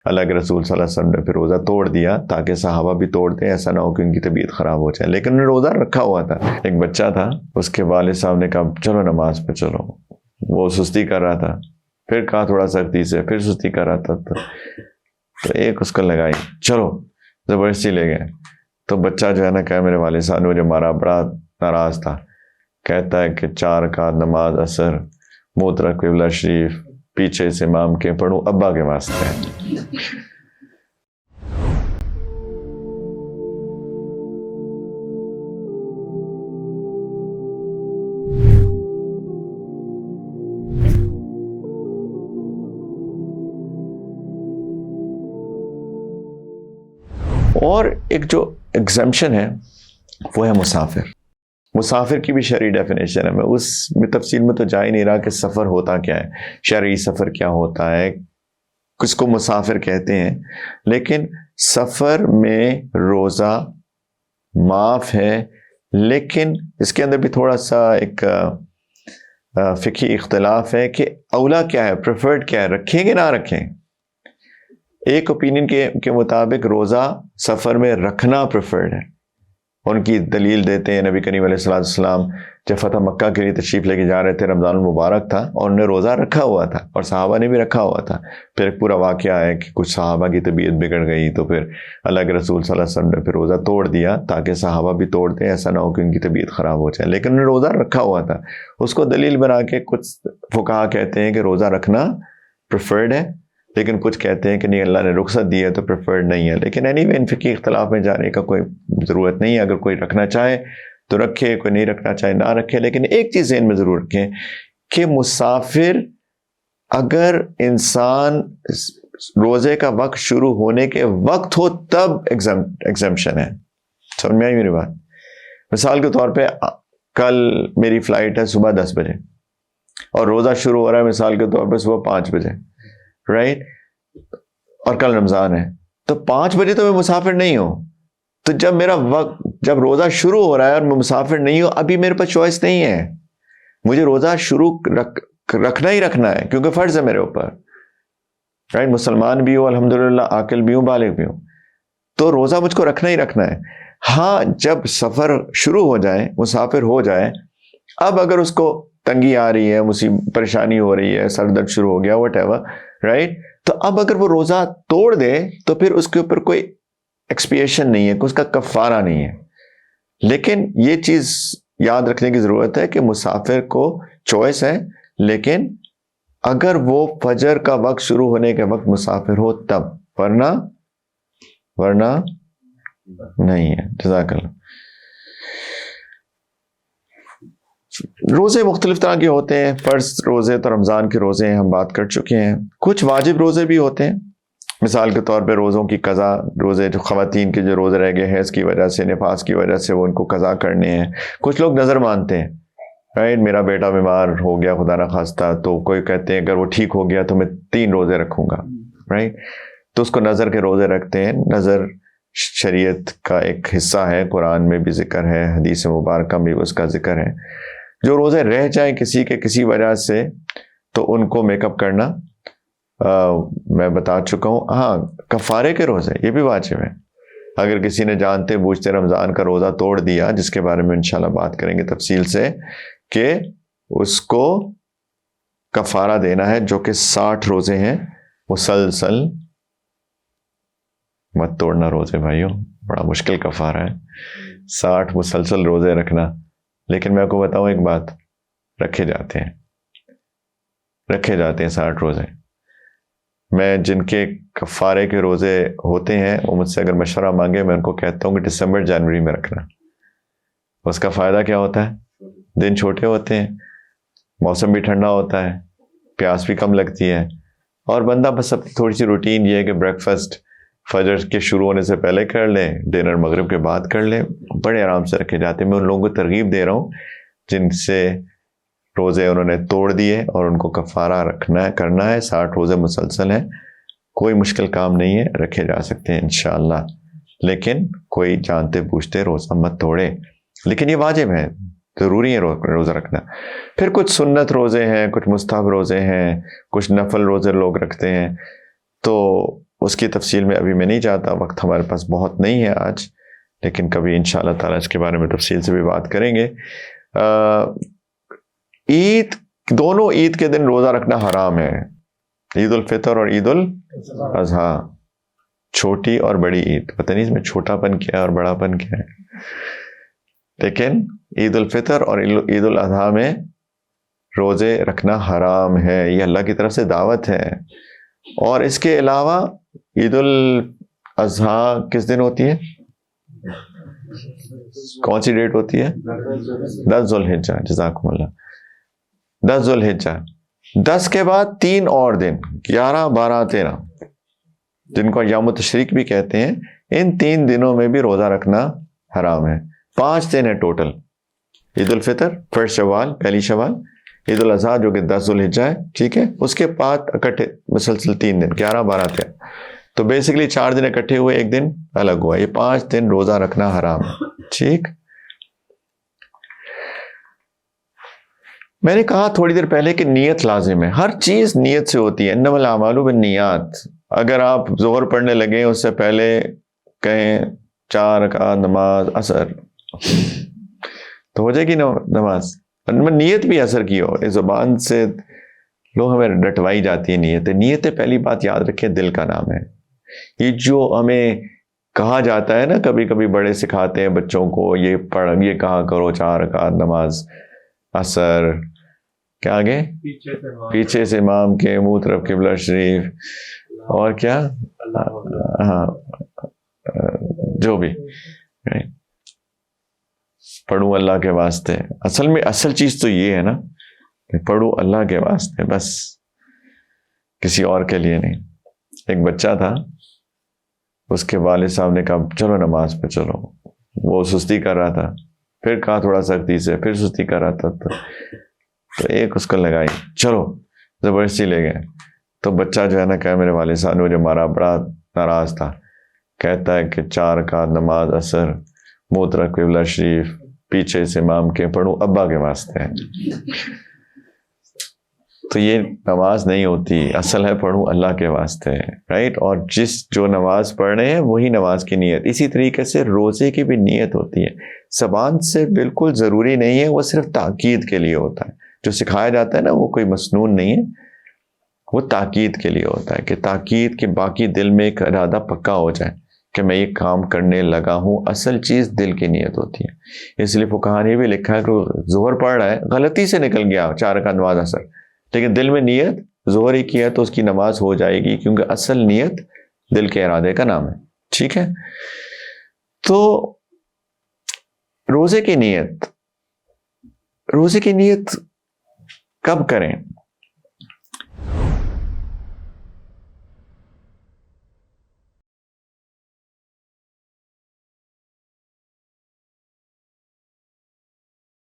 اللہ کے رسول صلی اللہ علیہ وسلم نے پھر روزہ توڑ دیا تاکہ صحابہ بھی توڑ دیں، ایسا نہ ہو کہ ان کی طبیعت خراب ہو جائے، لیکن انہوں نے روزہ رکھا ہوا تھا۔ ایک بچہ تھا، اس کے والد صاحب نے کہا چلو نماز پہ چلو، وہ سستی کر رہا تھا، پھر کہا تھوڑا سختی سے، پھر سستی کر رہا تھا، تو ایک اس کو لگائی، چلو، زبردستی لے گئے۔ تو بچہ جو ہے نا کہ میرے والد صاحب نے مجھے مارا، بڑا ناراض تھا، کہتا ہے کہ 4 رکعت نماز اثر منہ طرف قبلہ شریف پیچھے سے امام کے پڑھوں ابا کے واسطے۔ اور ایک جو ایگزمپشن ہے وہ ہے مسافر۔ مسافر کی بھی شرعی ڈیفینیشن ہے، میں اس میں تفصیل میں تو جا ہی نہیں رہا کہ سفر ہوتا کیا ہے، شرعی سفر کیا ہوتا ہے، کس کو مسافر کہتے ہیں، لیکن سفر میں روزہ معاف ہے، لیکن اس کے اندر بھی تھوڑا سا ایک فقہی اختلاف ہے کہ اولا کیا ہے، پریفرڈ کیا ہے، رکھیں کہ نہ رکھیں۔ ایک اوپینین کے مطابق روزہ سفر میں رکھنا پریفرڈ ہے، ان کی دلیل دیتے ہیں نبی کریم علیہ السلام جب فتح مکہ کے لیے تشریف لے کے جا رہے تھے، رمضان المبارک تھا اور انہوں نے روزہ رکھا ہوا تھا اور صحابہ نے بھی رکھا ہوا تھا۔ پھر ایک پورا واقعہ ہے کہ کچھ صحابہ کی طبیعت بگڑ گئی تو پھر اللہ کے رسول صلی اللہ علیہ وسلم نے پھر روزہ توڑ دیا تاکہ صحابہ بھی توڑ دیں، ایسا نہ ہو کہ ان کی طبیعت خراب ہو جائے، لیکن انہوں نے روزہ رکھا ہوا تھا۔ اس کو دلیل بنا کے کچھ فقہا کہتے ہیں کہ روزہ رکھنا پریفرڈ ہے، لیکن کچھ کہتے ہیں کہ نہیں، اللہ نے رخصت دی ہے تو پریفرڈ نہیں ہے۔ لیکن اینی وے ان فقہی اختلاف میں جانے کا کوئی ضرورت نہیں ہے، اگر کوئی رکھنا چاہے تو رکھے، کوئی نہیں رکھنا چاہے نہ رکھے۔ لیکن ایک چیز ذہن میں ضرور رکھیں کہ مسافر، اگر انسان روزے کا وقت شروع ہونے کے وقت ہو تب ایگزمپشن ہے۔ سمجھ میں آئی میری بات؟ مثال کے طور پہ کل میری فلائٹ ہے صبح 10 بجے اور روزہ شروع ہو رہا ہے مثال کے طور پہ صبح 5 بجے، رائٹ، اور کل رمضان ہے، تو 5 بجے تو میں مسافر نہیں ہوں۔ تو جب میرا وقت، جب روزہ شروع ہو رہا ہے اور میں مسافر نہیں ہوں، ابھی میرے پاس چوائس نہیں ہے، مجھے روزہ شروع رکھنا ہی رکھنا ہے کیونکہ فرض ہے میرے اوپر، رائٹ، مسلمان بھی ہوں الحمدللہ، عاقل بھی ہوں، بالغ بھی ہوں، تو روزہ مجھ کو رکھنا ہی رکھنا ہے۔ ہاں، جب سفر شروع ہو جائے، مسافر ہو جائے، اب اگر اس کو تنگی آ رہی ہے، پریشانی ہو رہی ہے، سر درد شروع ہو گیا، واٹ ایور، رائٹ، تو اب اگر وہ روزہ توڑ دے تو پھر اس کے اوپر کوئی ایکسپیشن نہیں ہے، اس کا کفارہ نہیں ہے۔ لیکن یہ چیز یاد رکھنے کی ضرورت ہے کہ مسافر کو چوائس ہے، لیکن اگر وہ فجر کا وقت شروع ہونے کے وقت مسافر ہو تب، ورنہ نہیں ہے۔ جزاک اللہ۔ روزے مختلف طرح کے ہوتے ہیں، فرض روزے تو رمضان کے روزے ہیں، ہم بات کر چکے ہیں۔ کچھ واجب روزے بھی ہوتے ہیں، مثال کے طور پہ روزوں کی قضا، روزے جو خواتین کے جو روزے رہ گئے حیض کی وجہ سے، نفاس کی وجہ سے، وہ ان کو قضا کرنے ہیں۔ کچھ لوگ نظر مانتے ہیں، رائٹ، میرا بیٹا بیمار ہو گیا خدا نخواستہ، تو کوئی کہتے ہیں اگر وہ ٹھیک ہو گیا تو میں 3 روزے رکھوں گا، رائٹ، تو اس کو نظر کے روزے رکھتے ہیں۔ نظر شریعت کا ایک حصہ ہے، قرآن میں بھی ذکر ہے، حدیث مبارکہ میں بھی اس کا ذکر ہے۔ جو روزے رہ جائیں کسی کے کسی وجہ سے تو ان کو میک اپ کرنا میں بتا چکا ہوں۔ ہاں، کفارے کے روزے یہ بھی واجب ہے۔ اگر کسی نے جانتے بوجھتے رمضان کا روزہ توڑ دیا، جس کے بارے میں انشاءاللہ بات کریں گے تفصیل سے، کہ اس کو کفارہ دینا ہے، جو کہ 60 روزے ہیں مسلسل۔ مت توڑنا روزے بھائیوں، بڑا مشکل کفارہ ہے 60 مسلسل روزے رکھنا۔ لیکن میں آپ کو بتاؤں ایک بات، رکھے جاتے ہیں 60 روزے۔ میں جن کے کفارے کے روزے ہوتے ہیں وہ مجھ سے اگر مشورہ مانگے، میں ان کو کہتا ہوں کہ دسمبر جنوری میں رکھنا۔ اس کا فائدہ کیا ہوتا ہے؟ دن چھوٹے ہوتے ہیں، موسم بھی ٹھنڈا ہوتا ہے، پیاس بھی کم لگتی ہے، اور بندہ بس اپنی تھوڑی سی روٹین یہ ہے کہ بریک فاسٹ فجر کے شروع ہونے سے پہلے کر لیں، ڈنر مغرب کے بعد کر لیں، بڑے آرام سے رکھے جاتے ہیں۔ میں ان لوگوں کو ترغیب دے رہا ہوں جن سے روزے انہوں نے توڑ دیے اور ان کو کفارہ کرنا ہے، 60 روزے مسلسل ہیں، کوئی مشکل کام نہیں ہے، رکھے جا سکتے ہیں انشاءاللہ۔ لیکن کوئی جانتے بوجھتے روزہ مت توڑے، لیکن یہ واجب ہے، ضروری ہے روزہ رکھنا۔ پھر کچھ سنت روزے ہیں، کچھ مستحب روزے ہیں، کچھ نفل روزے لوگ رکھتے ہیں، تو اس کی تفصیل میں ابھی میں نہیں چاہتا، وقت ہمارے پاس بہت نہیں ہے آج، لیکن کبھی انشاءاللہ تعالیٰ اس کے بارے میں تفصیل سے بھی بات کریں گے۔ عید، دونوں عید کے دن روزہ رکھنا حرام ہے، عید الفطر اور عید الاضحیٰ، چھوٹی اور بڑی عید، پتہ نہیں اس میں چھوٹا پن کیا ہے اور بڑا پن کیا ہے، لیکن عید الفطر اور عید الاضحیٰ میں روزے رکھنا حرام ہے، یہ اللہ کی طرف سے دعوت ہے۔ اور اس کے علاوہ عید الاضحیٰ کس دن ہوتی ہے؟ کون سی ڈیٹ ہوتی ہے؟ 10 ذوالحجہ، جزاکم اللہ، 10 ذوالحجہ، 10 کے بعد 3 اور دن، 11 12 13، جن کو یوم تشریق بھی کہتے ہیں، ان 3 دنوں میں بھی روزہ رکھنا حرام ہے۔ 5 دن ہے ٹوٹل، عید الفطر، فرسٹ شوال، پہلی شوال، عید الاضحیٰ جو کہ 10 ذوالحجہ ہے، ٹھیک ہے، اس کے بعد اکٹھے مسلسل 3 دن، 11 12 13، تو بیسیکلی 4 دن اکٹھے ہوئے، 1 دن الگ ہوا، یہ 5 دن روزہ رکھنا حرام ہے، ٹھیک۔ میں نے کہا تھوڑی دیر پہلے کہ نیت لازم ہے، ہر چیز نیت سے ہوتی ہے، انما الاعمال بالنیات۔ اگر آپ ظہر پڑھنے لگیں اس سے پہلے کہیں 4 رکعت نماز اثر، تو ہو جائے گی نماز، نیت بھی اثر کی ہو، اس زبان سے لوگ ہمیں ڈٹوائی جاتی ہے نیتیں۔ نیتیں پہلی بات یاد رکھیں دل کا نام ہے، یہ جو ہمیں کہا جاتا ہے نا، کبھی کبھی بڑے سکھاتے ہیں بچوں کو، یہ پڑھ، یہ کہا کرو 4 رکعت نماز اثر، کیا آگے؟ پیچھے سے امام کے، منہ طرف قبلہ شریف، اور کیا، ہاں جو بھی پڑھوں اللہ کے واسطے۔ اصل میں اصل چیز تو یہ ہے نا کہ پڑھوں اللہ کے واسطے، بس کسی اور کے لیے نہیں۔ ایک بچہ تھا، اس کے والد صاحب نے کہا چلو نماز پہ چلو، وہ سستی کر رہا تھا، پھر کہا تھوڑا سختی سے، پھر سستی کر رہا تھا، تو ایک اس کو لگائی، چلو، زبردستی لے گئے۔ تو بچہ جو ہے نا، کہ میرے والد صاحب نے مجھے مارا، بڑا ناراض تھا، کہتا ہے کہ 4 رکعت نماز اثر، منہ طرف قبلہ شریف، پیچھے سے امام کے، پڑھوں ابا کے واسطے۔ تو یہ نماز نہیں ہوتی، اصل ہے پڑھوں اللہ کے واسطے، رائٹ؟ اور جو نماز پڑھ رہے ہیں وہی نماز کی نیت۔ اسی طریقے سے روزے کی بھی نیت ہوتی ہے، زبان سے بالکل ضروری نہیں ہے، وہ صرف تاکید کے لیے ہوتا ہے۔ جو سکھایا جاتا ہے نا، وہ کوئی مسنون نہیں ہے، وہ تاکید کے لیے ہوتا ہے، کہ تاکید کے باقی دل میں ایک ارادہ پکا ہو جائے کہ میں یہ کام کرنے لگا ہوں۔ اصل چیز دل کی نیت ہوتی ہے۔ اس لیے فقہاء نے بھی لکھا ہے کہ ظہر پڑھ رہا ہے، غلطی سے نکل گیا 4 رکعت نماز اثر، لیکن دل میں نیت ظہر ہی کی ہے تو اس کی نماز ہو جائے گی، کیونکہ اصل نیت دل کے ارادے کا نام ہے، ٹھیک ہے۔ تو روزے کی نیت کب کریں؟